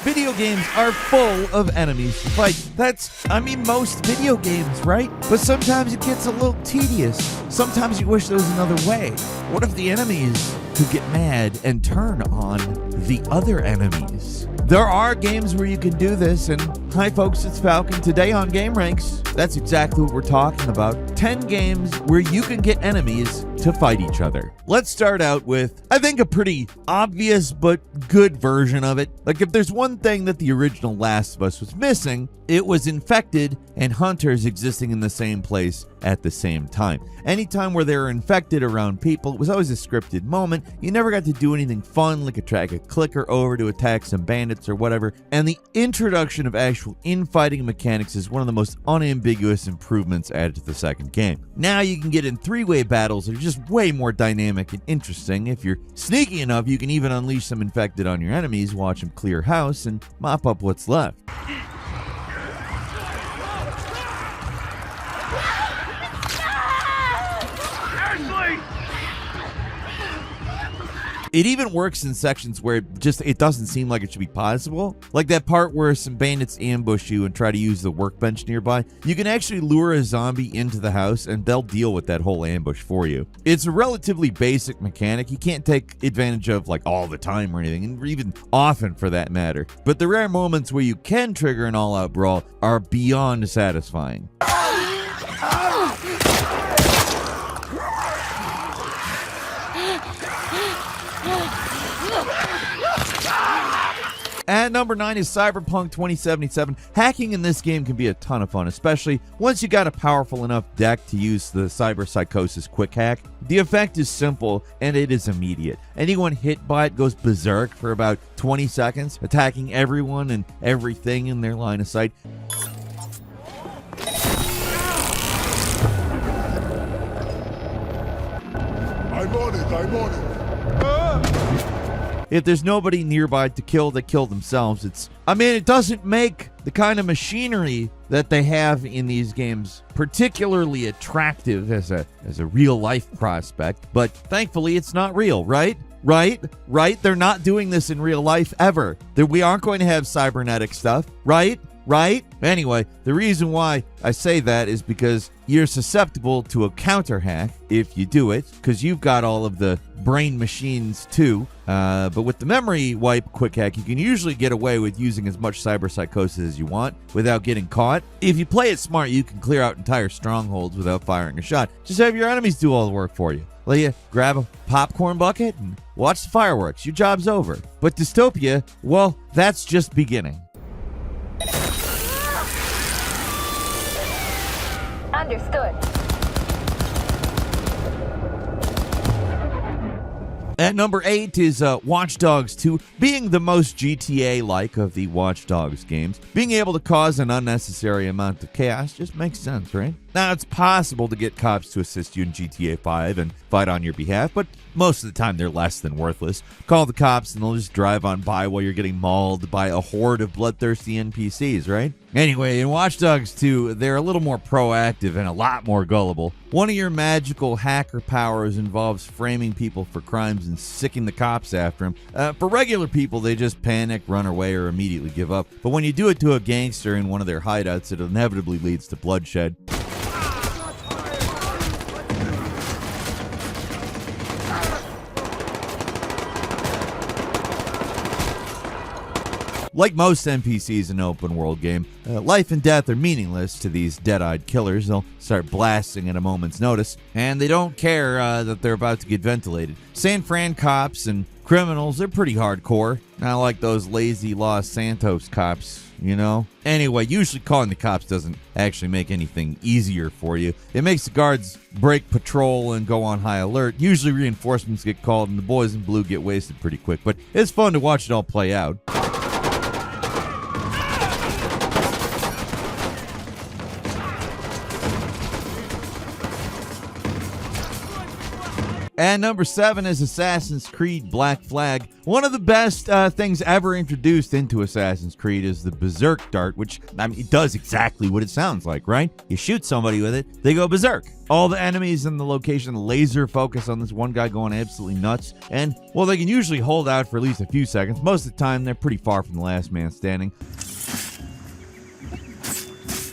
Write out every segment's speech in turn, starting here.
Video games are full of enemies to fight. Most video games, right? But sometimes it gets a little tedious. Sometimes you wish there was another way. What if the enemies could get mad and turn on the other enemies? There are games where you can do this, and hi folks, it's Falcon. Today on GameRanks, that's exactly what we're talking about. 10 games where you can get enemies to fight each other. Let's start out with, I think, a pretty obvious but good version of it. Like, if there's one thing that the original Last of Us was missing, it was infected and hunters existing in the same place at the same time. Anytime where they were infected around people, it was always a scripted moment. You never got to do anything fun, like drag a clicker over to attack some bandits or whatever. And the introduction of actual infighting mechanics is one of the most unambiguous improvements added to the second game. Now you can get in three-way battles that are just way more dynamic and interesting. If you're sneaky enough, you can even unleash some infected on your enemies, watch them clear house, and mop up what's left. It even works in sections where it doesn't seem like it should be possible. Like that part where some bandits ambush you and try to use the workbench nearby. You can actually lure a zombie into the house and they'll deal with that whole ambush for you. It's a relatively basic mechanic you can't take advantage of like all the time or anything, and even often for that matter. But the rare moments where you can trigger an all-out brawl are beyond satisfying. At number 9 is Cyberpunk 2077. Hacking in this game can be a ton of fun, especially once you got a powerful enough deck to use the Cyber Psychosis quick hack. The effect is simple and it is immediate. Anyone hit by it goes berserk for about 20 seconds, attacking everyone and everything in their line of sight. I'm on it. If there's nobody nearby to kill, they kill themselves. It doesn't make the kind of machinery that they have in these games particularly attractive as a real life prospect, but thankfully it's not real, right? Right? They're not doing this in real life ever. We aren't going to have cybernetic stuff, right? Anyway, the reason why I say that is because you're susceptible to a counter hack if you do it, because you've got all of the brain machines too. But with the memory wipe quick hack, you can usually get away with using as much cyber psychosis as you want without getting caught. If you play it smart, you can clear out entire strongholds without firing a shot. Just have your enemies do all the work for you. Let you grab a popcorn bucket and watch the fireworks. Your job's over. But dystopia, well, that's just beginning. Understood. At number 8 is Watch Dogs 2. Being the most GTA-like of the Watch Dogs games, being able to cause an unnecessary amount of chaos just makes sense, right? Now, it's possible to get cops to assist you in GTA 5 and fight on your behalf, but most of the time they're less than worthless. Call the cops and they'll just drive on by while you're getting mauled by a horde of bloodthirsty NPCs, right? Anyway, in Watch Dogs 2, they're a little more proactive and a lot more gullible. One of your magical hacker powers involves framing people for crimes and sicking the cops after them. For regular people, they just panic, run away, or immediately give up. But when you do it to a gangster in one of their hideouts, it inevitably leads to bloodshed. Like most NPCs in an open world game, life and death are meaningless to these dead-eyed killers. They'll start blasting at a moment's notice, and they don't care that they're about to get ventilated. San Fran cops and criminals, they're pretty hardcore. Not like those lazy Los Santos cops, you know? Anyway, usually calling the cops doesn't actually make anything easier for you. It makes the guards break patrol and go on high alert. Usually reinforcements get called and the boys in blue get wasted pretty quick, but it's fun to watch it all play out. And number 7 is Assassin's Creed Black Flag. One of the best things ever introduced into Assassin's Creed is the Berserk Dart, which, I mean, it does exactly what it sounds like, right? You shoot somebody with it, they go berserk. All the enemies in the location laser focus on this one guy going absolutely nuts. And, well, they can usually hold out for at least a few seconds. Most of the time, they're pretty far from the last man standing.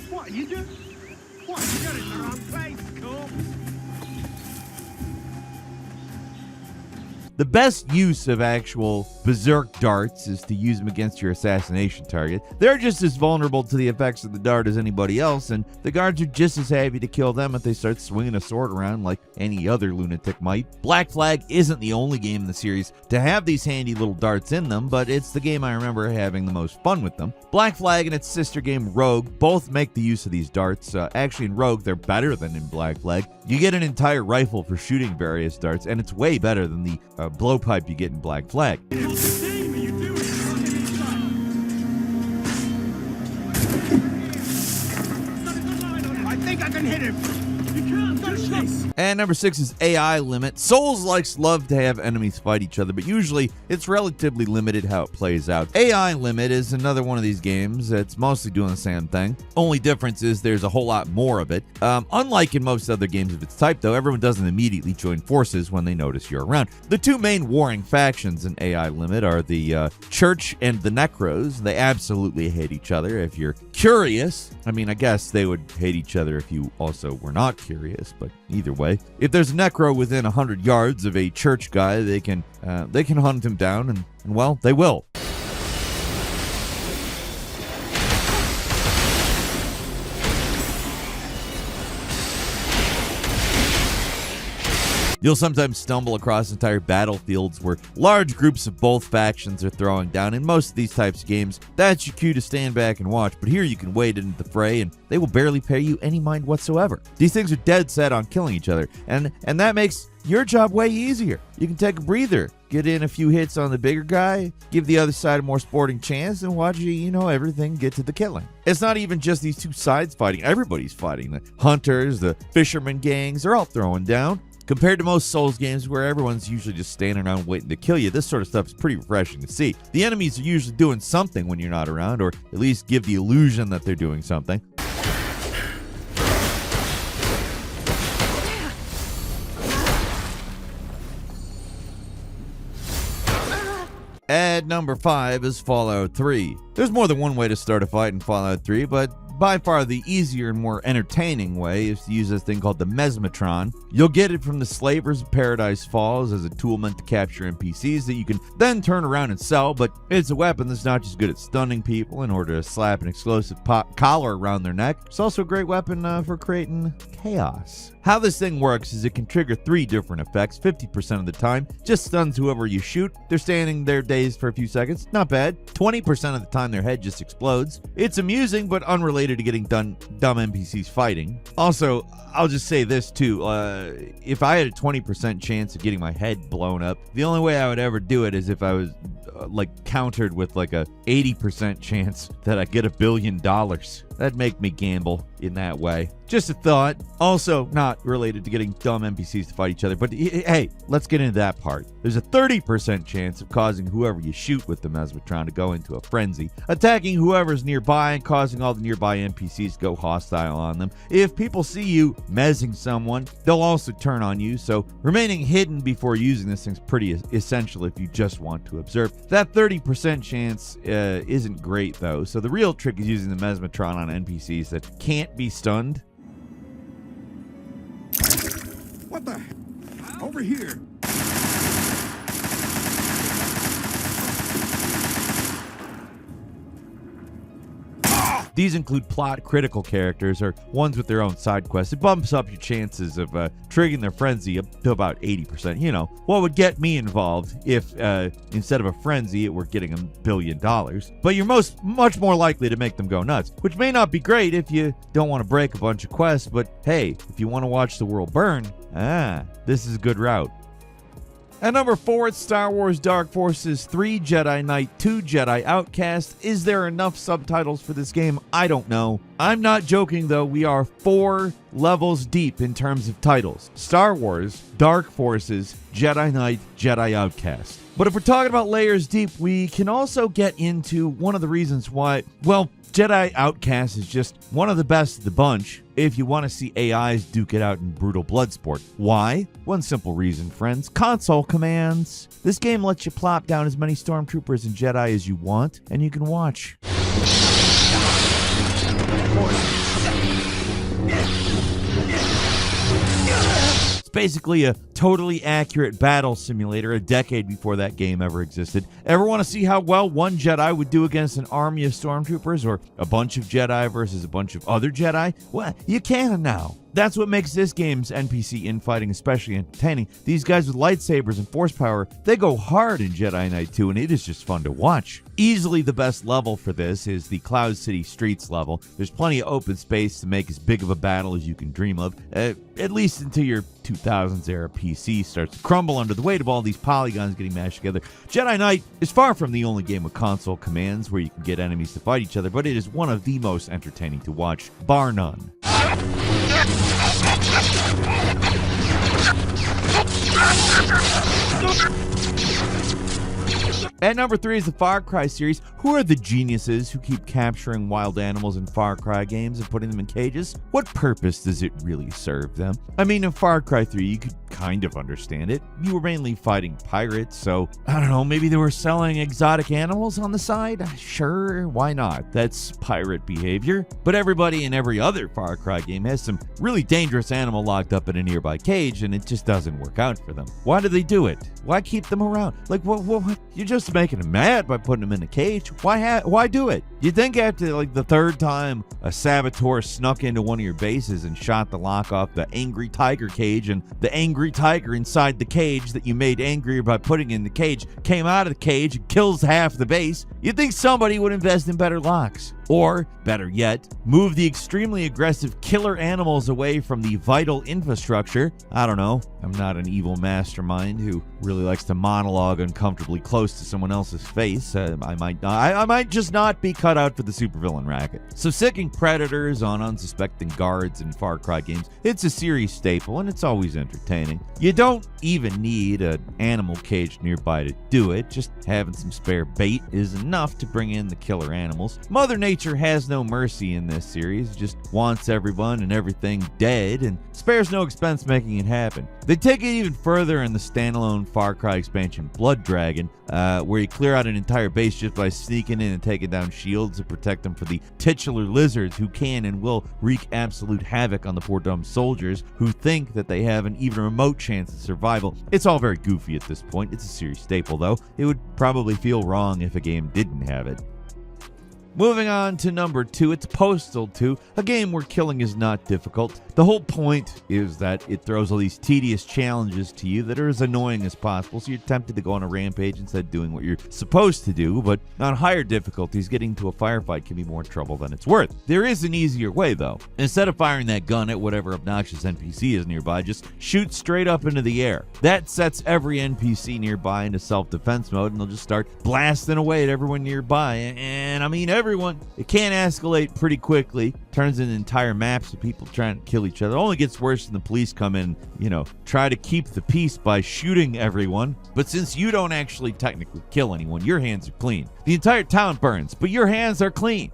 What, you do? What, you're in the wrong place, cool. The best use of actual berserk darts is to use them against your assassination target. They're just as vulnerable to the effects of the dart as anybody else, and the guards are just as happy to kill them if they start swinging a sword around like any other lunatic might. Black Flag isn't the only game in the series to have these handy little darts in them, but it's the game I remember having the most fun with them. Black Flag and its sister game Rogue both make the use of these darts. Actually, in Rogue, they're better than in Black Flag. You get an entire rifle for shooting various darts, and it's way better than the blowpipe you get in Black Flag. I think I can hit him. You can't touch this. And number 6 is AI limit. Souls-likes love to have enemies fight each other, but usually it's relatively limited how it plays out. AI limit is another one of these games that's mostly doing the same thing. Only difference is there's a whole lot more of it. Unlike in most other games of its type, though, everyone doesn't immediately join forces when they notice you're around. The two main warring factions in AI limit are the Church and the Necros. They absolutely hate each other. If you're curious, I mean, I guess they would hate each other if you also were not curious, but either way. If there's a Necro within 100 yards of a Church guy, they can hunt him down, and well, they will. You'll sometimes stumble across entire battlefields where large groups of both factions are throwing down. In most of these types of games, that's your cue to stand back and watch, but here you can wade into the fray and they will barely pay you any mind whatsoever. These things are dead set on killing each other, and that makes your job way easier. You can take a breather, get in a few hits on the bigger guy, give the other side a more sporting chance, and watch everything get to the killing. It's not even just these two sides fighting, everybody's fighting. The hunters, the fisherman gangs, they're all throwing down. Compared to most Souls games where everyone's usually just standing around waiting to kill you, this sort of stuff is pretty refreshing to see. The enemies are usually doing something when you're not around, or at least give the illusion that they're doing something. At number 5 is Fallout 3. There's more than one way to start a fight in Fallout 3, but by far the easier and more entertaining way is to use this thing called the Mesmatron. You'll get it from the Slavers of Paradise Falls as a tool meant to capture NPCs that you can then turn around and sell, but it's a weapon that's not just good at stunning people in order to slap an explosive collar around their neck. It's also a great weapon for creating chaos. How this thing works is it can trigger 3 different effects 50% of the time. Just stuns whoever you shoot. They're standing there dazed for a few seconds. Not bad. 20% of the time their head just explodes. It's amusing but unrelated to getting dumb NPCs fighting. Also, I'll just say this too. If I had a 20% chance of getting my head blown up, the only way I would ever do it is if I was countered with like a 80% chance that I get $1 billion. That'd make me gamble in that way. Just a thought. Also, not related to getting dumb NPCs to fight each other, but hey, let's get into that part. There's a 30% chance of causing whoever you shoot with the Mesmatron to go into a frenzy, attacking whoever's nearby and causing all the nearby NPCs to go hostile on them. If people see you mezzing someone, they'll also turn on you, so remaining hidden before using this thing's pretty essential if you just want to observe. That 30% chance isn't great though, so the real trick is using the Mesmatron on NPCs that can't be stunned. What the heck? Over here. These include plot-critical characters or ones with their own side quests. It bumps up your chances of triggering their frenzy up to about 80%. You know, what would get me involved if instead of a frenzy, it were getting $1 billion. But you're much more likely to make them go nuts, which may not be great if you don't want to break a bunch of quests, but hey, if you want to watch the world burn, this is a good route. At number 4, it's Star Wars Dark Forces 3 Jedi Knight 2 Jedi Outcast. Is there enough subtitles for this game? I don't know. I'm not joking though. We are 4 levels deep in terms of titles: Star Wars, Dark Forces, Jedi Knight, Jedi Outcast. But if we're talking about layers deep, we can also get into one of the reasons why, well, Jedi Outcast is just one of the best of the bunch if you want to see AIs duke it out in brutal blood sport. Why? One simple reason, friends: console commands. This game lets you plop down as many stormtroopers and Jedi as you want, and you can watch. Basically a totally accurate battle simulator a decade before that game ever existed. Ever want to see how well one Jedi would do against an army of stormtroopers, or a bunch of Jedi versus a bunch of other Jedi? Well, you can now. That's what makes this game's NPC infighting especially entertaining. These guys with lightsabers and force power, they go hard in Jedi Knight 2, and it is just fun to watch. Easily the best level for this is the Cloud City Streets level. There's plenty of open space to make as big of a battle as you can dream of, at least until your 2000s era PC starts to crumble under the weight of all these polygons getting mashed together. Jedi Knight is far from the only game with console commands where you can get enemies to fight each other, but it is one of the most entertaining to watch, bar none. At number 3 is the Far Cry series. Who are the geniuses who keep capturing wild animals in Far Cry games and putting them in cages? What purpose does it really serve them? I mean, in Far Cry 3, you could kind of understand it. You were mainly fighting pirates, so I don't know, maybe they were selling exotic animals on the side? Sure, why not? That's pirate behavior. But everybody in every other Far Cry game has some really dangerous animal locked up in a nearby cage, and it just doesn't work out for them. Why do they do it? Why keep them around? Like, what? You're just making them mad by putting them in a cage. Why do it? You'd think after like the third time a saboteur snuck into one of your bases and shot the lock off the angry tiger cage, and the angry tiger inside the cage that you made angrier by putting in the cage came out of the cage and kills half the base, you'd think somebody would invest in better locks. Or, better yet, move the extremely aggressive killer animals away from the vital infrastructure. I don't know. I'm not an evil mastermind who really likes to monologue uncomfortably close to someone else's face. I might just not be cut out for the supervillain racket. So sicking predators on unsuspecting guards in Far Cry games, it's a series staple, and it's always entertaining. You don't even need an animal cage nearby to do it. Just having some spare bait is enough to bring in the killer animals. Mother Nature has no mercy in this series, just wants everyone and everything dead, and spares no expense making it happen. They take it even further in the standalone Far Cry expansion Blood Dragon, where you clear out an entire base just by sneaking in and taking down shields to protect them from the titular lizards who can and will wreak absolute havoc on the poor dumb soldiers who think that they have an even remote chance of survival. It's all very goofy at this point. It's a series staple, though. It would probably feel wrong if a game didn't have it. Moving on to number 2, it's Postal 2, a game where killing is not difficult. The whole point is that it throws all these tedious challenges to you that are as annoying as possible, so you're tempted to go on a rampage instead of doing what you're supposed to do, but on higher difficulties, getting to a firefight can be more trouble than it's worth. There is an easier way, though. Instead of firing that gun at whatever obnoxious NPC is nearby, just shoot straight up into the air. That sets every NPC nearby into self-defense mode, and they'll just start blasting away at everyone nearby, and I mean everyone. It can escalate pretty quickly, turns into entire maps of people trying to kill each other. It only gets worse when the police come in, try to keep the peace by shooting everyone. But since you don't actually technically kill anyone, your hands are clean. The entire town burns, but your hands are clean.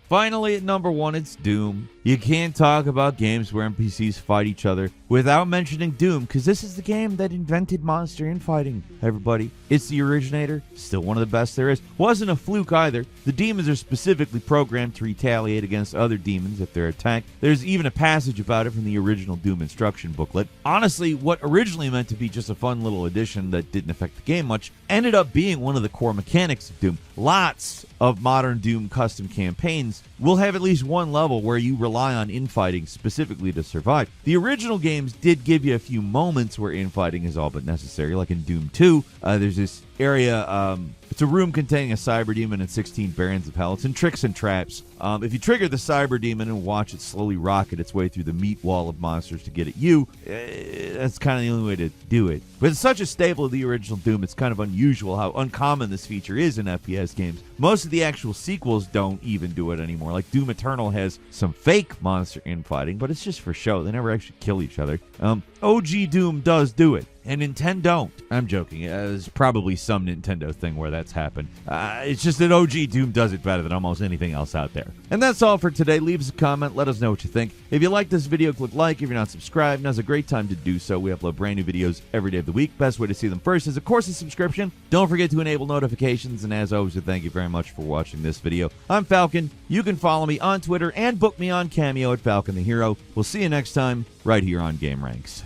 Finally, at number 1, it's Doom. You can't talk about games where NPCs fight each other without mentioning Doom, because this is the game that invented monster infighting, everybody. It's the originator, still one of the best there is. Wasn't a fluke either. The demons are specifically programmed to retaliate against other demons if they're attacked. There's even a passage about it from the original Doom instruction booklet. Honestly, what originally meant to be just a fun little addition that didn't affect the game much ended up being one of the core mechanics of Doom. Lots of modern Doom custom campaigns will have at least one level where you rely on infighting specifically to survive. The original games did give you a few moments where infighting is all but necessary, like in Doom 2. There's this area. It's a room containing a cyber demon and 16 barons of hell. It's in tricks and traps. If you trigger the cyber demon and watch it slowly rocket its way through the meat wall of monsters to get at you, that's kind of the only way to do it. But it's such a staple of the original Doom, it's kind of unusual how uncommon this feature is in FPS games. Most of the actual sequels don't even do it anymore. Like Doom Eternal has some fake monster infighting, but it's just for show. They never actually kill each other. OG Doom does do it. And Nintendo don't. I'm joking. There's probably some Nintendo thing where that's happened. It's just that OG Doom does it better than almost anything else out there. And that's all for today. Leave us a comment. Let us know what you think. If you like this video, click like. If you're not subscribed, now's a great time to do so. We upload brand new videos every day of the week. Best way to see them first is, of course, a subscription. Don't forget to enable notifications. And as always, thank you very much for watching this video. I'm Falcon. You can follow me on Twitter and book me on Cameo at Falcon the Hero. We'll see you next time right here on GameRanks.